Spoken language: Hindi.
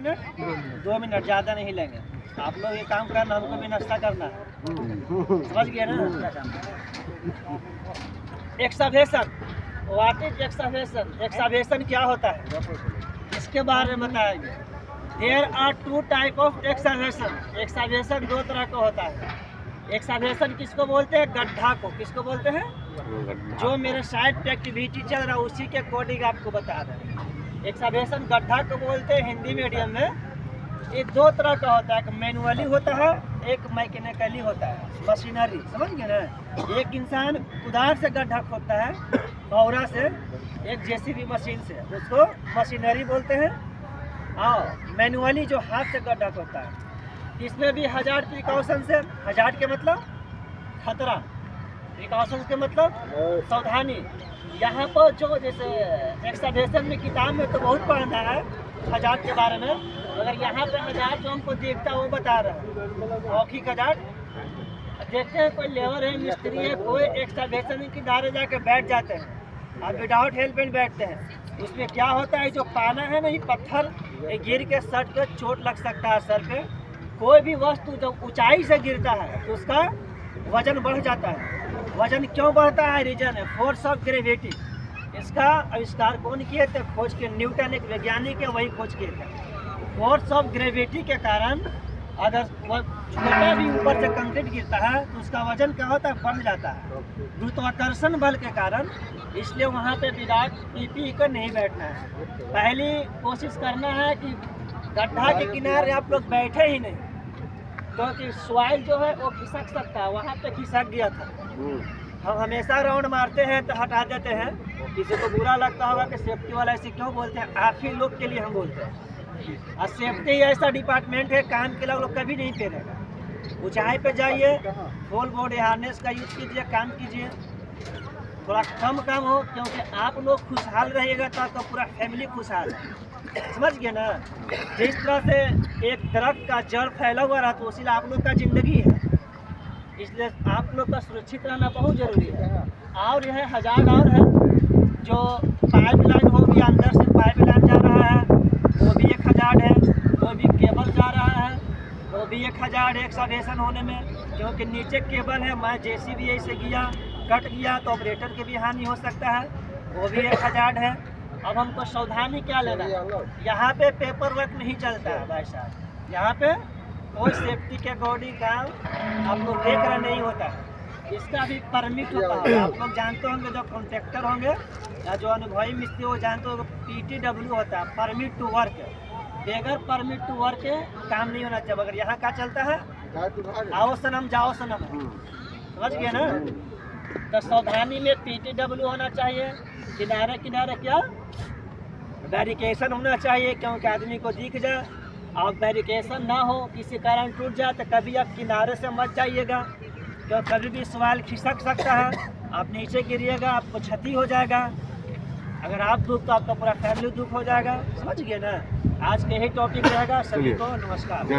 मिनट 2 मिनट, ज़्यादा नहीं लेंगे। आप लोग ये काम करना, हमको भी नाश्ता करना है, समझ गए ना। Excavation, what is excavation? Excavation क्या होता है इसके बारे में बताएंगे। There are 2 type of excavation. Excavation 2 तरह का होता है। एक्सकवेशन किसको बोलते हैं? गड्ढा को। किसको बोलते हैं? जो मेरे साइड पे एक्टिविटी चल रहा है उसी के अकॉर्डिंग आपको बता रहे हैं। एक्सकवेशन गड्ढा को बोलते हैं हिंदी मीडियम में। ये 2 तरह का होता है, एक मैनुअली होता है, एक मैकेनिकली होता है, मशीनरी, समझ गए ना। एक इंसान कुदार से गड्ढा खोदता है, फौरा से, एक जेसीबी मशीन से, उसको मशीनरी बोलते हैं। और मैनुअली जो हाथ से गड्ढा खोदता है, इसमें भी हजार्ड प्रिकॉशन से। हजार्ड के मतलब खतरा, प्रिकॉशन के मतलब सावधानी। यहाँ पर जो जैसे एक्सकवेशन में किताब में तो बहुत पढ़ना है हजार्ड के बारे में, अगर यहाँ पे हजार्ड जो हमको देखता है वो बता रहा है। औखी हजार्ड देखते हैं, कोई लेबर है, मिस्त्री है, कोई एक्सकवेशन के किनारे जाके बैठ जाते हैं और विदाउट हेलमेट बैठते हैं। उसमें क्या होता है, जो पाना है ना, ये पत्थर गिर के सर पे चोट लग सकता है। सर पे कोई भी वस्तु जब ऊंचाई से गिरता है तो उसका वजन बढ़ जाता है। वजन क्यों बढ़ता है? रीजन है फोर्स ऑफ ग्रेविटी। इसका आविष्कार कौन किए थे? खोज के न्यूटन, एक वैज्ञानिक है, वही खोज किए थे। फोर्स ऑफ ग्रेविटी के कारण अगर वह छोटा भी ऊपर से कंक्रीट गिरता है तो उसका वजन क्या होता है? बढ़ जाता है, गुरुत्वाकर्षण बल के कारण। इसलिए वहाँ पे विदाउट पीपी कर नहीं बैठना है। पहली कोशिश करना है कि गड्ढा के किनारे आप लोग बैठे ही नहीं, क्योंकि सॉइल जो है वो खिसक सकता है। वहाँ पे खिसक गया था। हम हमेशा राउंड मारते हैं तो हटा देते हैं। किसी को बुरा लगता होगा कि सेफ्टी वाला ऐसे क्यों बोलते हैं, आप ही लोग के लिए हम बोलते हैं। और सेफ्टी ऐसा डिपार्टमेंट है, काम के लोग कभी नहीं पहनेगा। ऊंचाई पे जाइए, फुल बॉडी हार्नेस का यूज कीजिए, काम कीजिए, थोड़ा कम काम हो, क्योंकि आप लोग खुशहाल रहिएगा तो आपका पूरा फैमिली खुशहाल है, समझ गए ना। जिस तरह से एक दरख्त का जड़ फैला हुआ रहा तो उसी आप लोग का जिंदगी है, इसलिए आप लोग का सुरक्षित रहना बहुत जरूरी है। और यह हजार्ड और है, जो पाइपलाइन होगी, अंदर से पाइपलाइन जा रहा है, वो भी एक हजार्ड है। वो भी केबल जा रहा है, वो भी एक हजार्ड है एक्सकवेशन होने में, क्योंकि नीचे केबल है। मैं जेसीबी ऐसे गया, कट गया तो ऑपरेटर की भी हानि हो सकता है, वो भी एक हजार्ड है। अब हमको सावधानी क्या लेना है? यहाँ पे पेपर वर्क नहीं चलता है भाई साहब, यहाँ पे कोई सेफ्टी के अकॉर्डिंग काम आप लोग देख रहे नहीं होता है। इसका भी परमिट होता है। आप लोग जानते होंगे, जो कॉन्ट्रैक्टर होंगे या जो अनुभवी मिस्त्री हो जानते होंगे, PTW होता है, परमिट टू वर्क। बगैर परमिट टू वर्क काम नहीं होना चाहिए। अगर यहाँ क्या चलता है, आओ सनम जाओ सनम, समझ गए ना। तो सावधानी में PTW होना चाहिए। किनारे किनारे क्या बैरिकेशन होना चाहिए, क्योंकि आदमी को दिख जाए। और बैरिकेशन ना हो, किसी कारण टूट जाए तो कभी आप किनारे से मत जाइएगा, क्योंकि कभी भी सवाल खिसक सकता है, आप नीचे गिरिएगा, आपको क्षति हो जाएगा। अगर आप दुख तो आपका पूरा फैमिली दुख हो जाएगा, समझ गए ना। आज के यही टॉपिक रहेगा। सभी को नमस्कार।